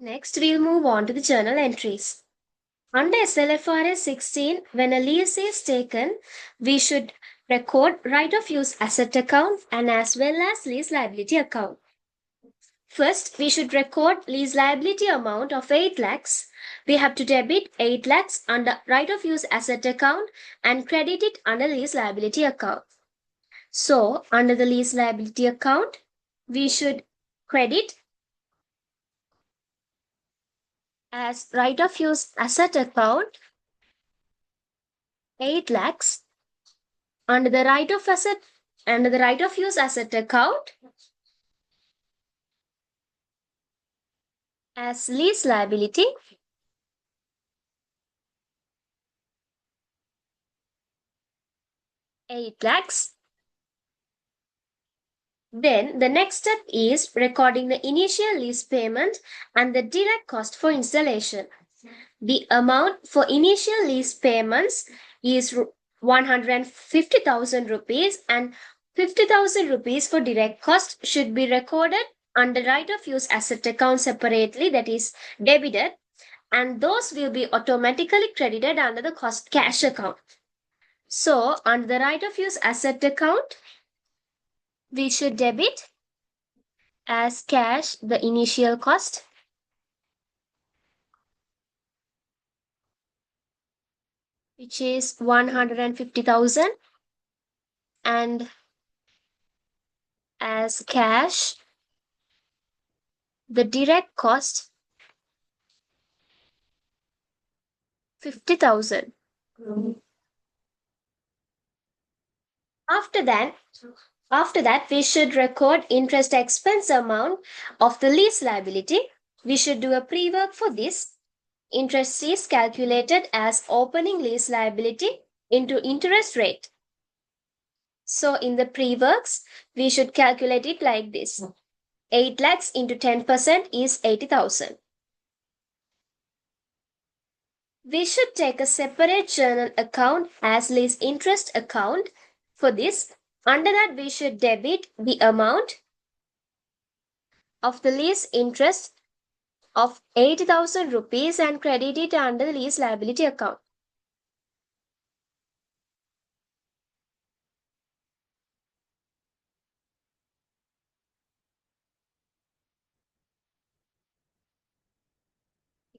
Next, we'll move on to the journal entries. Under SLFRS 16, when a lease is taken, we should record right of use asset account and as well as lease liability account. First, we should record lease liability amount of 8 lakhs. We have to debit 8 lakhs under right of use asset account and credit it under lease liability account. So, under the lease liability account, we should credit as right of use asset account 8 lakhs under the right of use asset account as lease liability 8 lakhs. Then the next step is recording the initial lease payment and the direct cost for installation. The amount for initial lease payments is 150,000 rupees and 50,000 rupees for direct cost should be recorded under right of use asset account separately, that is debited, and those will be automatically credited under the cost cash account. So under the right of use asset account, we should debit as cash the initial cost, which is 150,000, and as cash the direct cost 50,000. After that, we should record interest expense amount of the lease liability. We should do a pre-work for this. Interest is calculated as opening lease liability into interest rate. So in the pre-works, we should calculate it like this. 8 lakhs into 10% is 80,000. We should take a separate journal account as lease interest account. For this, under that we should debit the amount of the lease interest of 80,000 rupees and credit it under the lease liability account.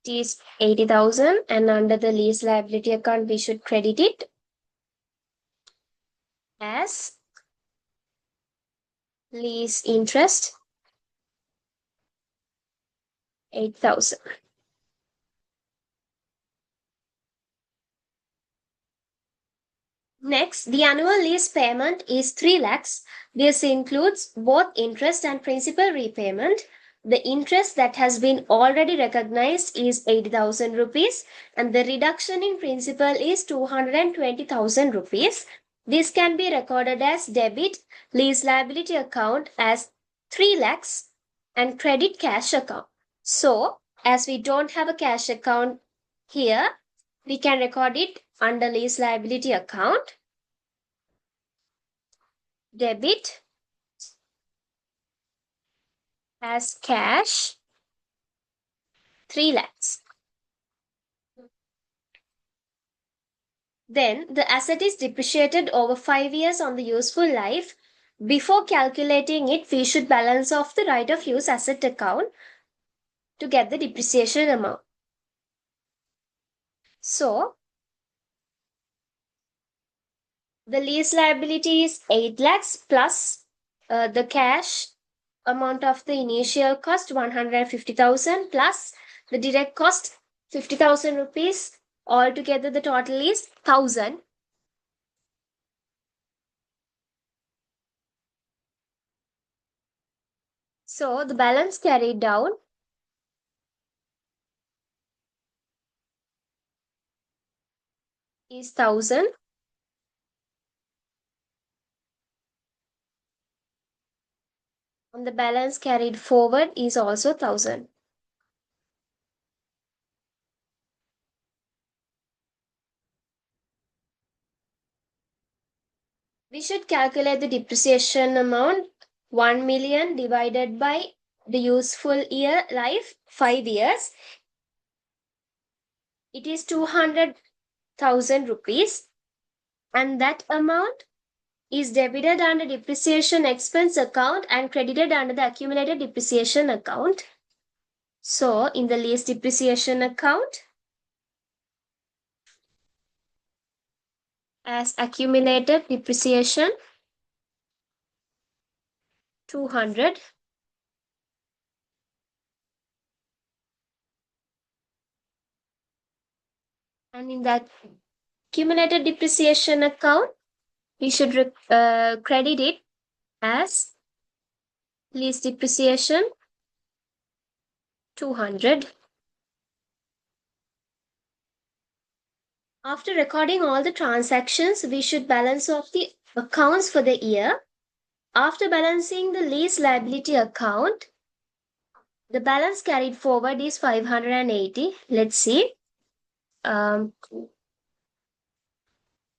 It is 80,000 and under the lease liability account we should credit it as lease interest 8,000. Next, the annual lease payment is 3 lakhs. This includes both interest and principal repayment. The interest that has been already recognized is 80,000 rupees and the reduction in principal is 220,000 rupees. This can be recorded as debit lease liability account as 3 lakhs and credit cash account. So, as we don't have a cash account here, we can record it under lease liability account. Debit as cash 3 lakhs. Then the asset is depreciated over 5 years on the useful life. Before calculating it, we should balance off the right of use asset account to get the depreciation amount. So, the lease liability is 8 lakhs plus the cash amount of the initial cost 150,000 plus the direct cost 50,000 rupees. Altogether, the total is 1,000. So the balance carried down is 1,000. And the balance carried forward is also 1,000. We should calculate the depreciation amount 1 million divided by The useful year life 5 years. It is 200,000 rupees, and that amount is debited under depreciation expense account and credited under the accumulated depreciation account. So, in the lease depreciation account, as accumulated depreciation 200, and in that accumulated depreciation account, we should credit it as lease depreciation 200. After recording all the transactions, we should balance off the accounts for the year. After balancing the lease liability account, the balance carried forward is 580. Let's see.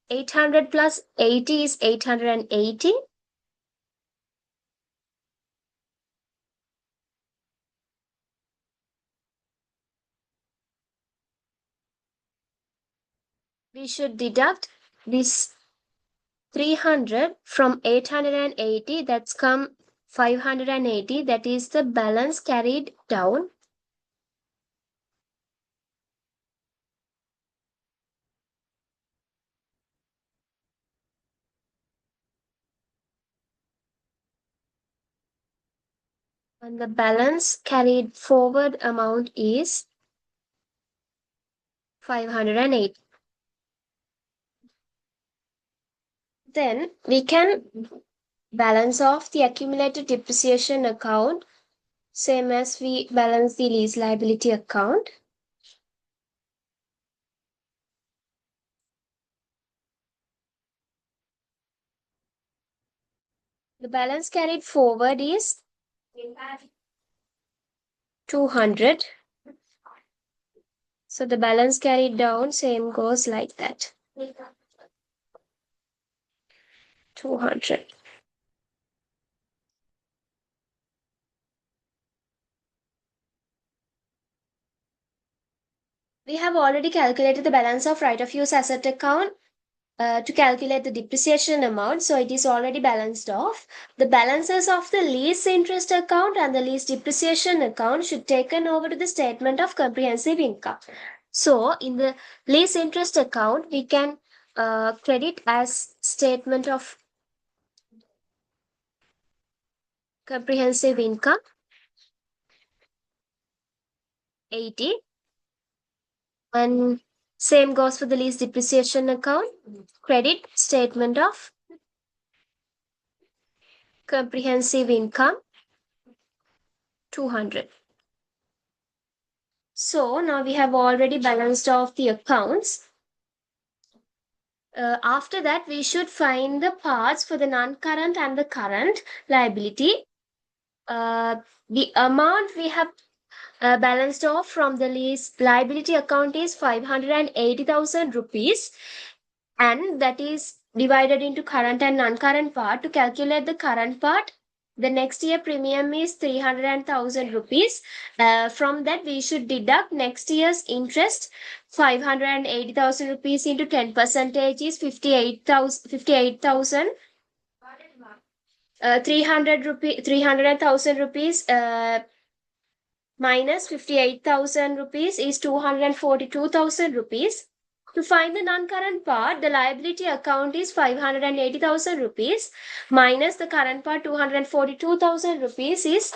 800 plus 80 is 880. We should deduct this 300 from 880. That's come 580. That is the balance carried down. And the balance carried forward amount is 508. Then we can balance off the accumulated depreciation account, same as we balance the lease liability account. The balance carried forward is 200. So the balance carried down, same goes like that. 200. We have already calculated the balance of right of use asset account to calculate the depreciation amount. So it is already balanced off. The balances of the lease interest account and the lease depreciation account should taken over to the statement of comprehensive income. So in the lease interest account, we can credit as statement of comprehensive income 80, and same goes for the lease depreciation account, credit statement of comprehensive income 200. So now we have already balanced off the accounts. After that, we should find the parts for the non-current and the current liability. The amount we have balanced off from the lease liability account is 580,000 rupees, and that is divided into current and non-current part. To calculate the current part, the next year premium is 300,000 rupees. From that, we should deduct next year's interest. 580,000 rupees into 10 percentage is 58,000. 300,000 rupees minus 58,000 rupees is 242,000 rupees. To find the non-current part, the liability account is 580,000 rupees minus the current part 242,000 rupees is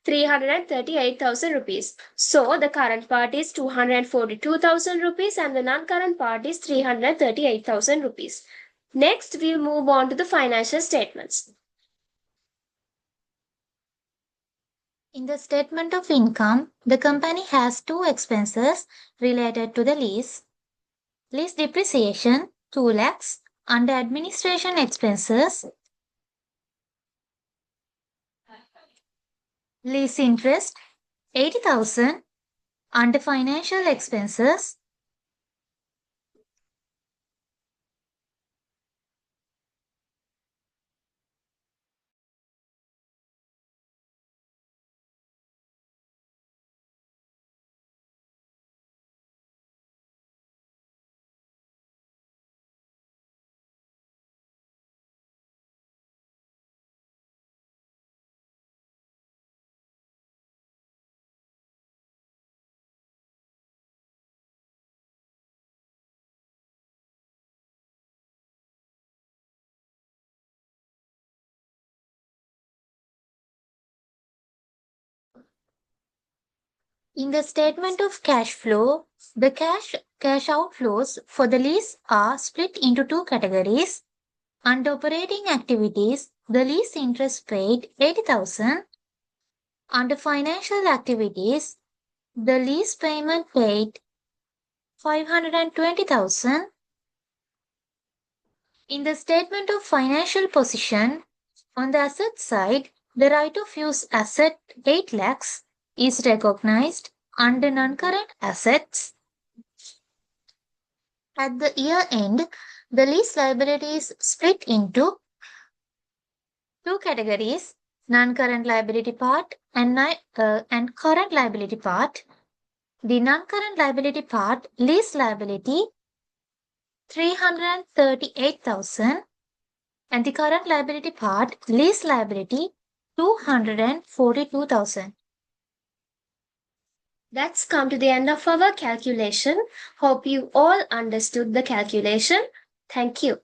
338,000 rupees. So the current part is 242,000 rupees and the non-current part is 338,000 rupees. Next, we'll move on to the financial statements. In the statement of income, the company has two expenses related to the lease. Lease depreciation, 2 lakhs, under administration expenses. Lease interest, 80,000, under financial expenses. In the statement of cash flow, the cash outflows for the lease are split into two categories. Under operating activities, the lease interest paid 80,000. Under financial activities, the lease payment paid 520,000. In the statement of financial position, on the asset side, the right of use asset 8 lakhs is recognized under non-current assets. At the year end, the lease liability is split into two categories, non-current liability part and current liability part. The non-current liability part, lease liability 338,000, and the current liability part, lease liability 242,000. That's come to the end of our calculation. Hope you all understood the calculation. Thank you.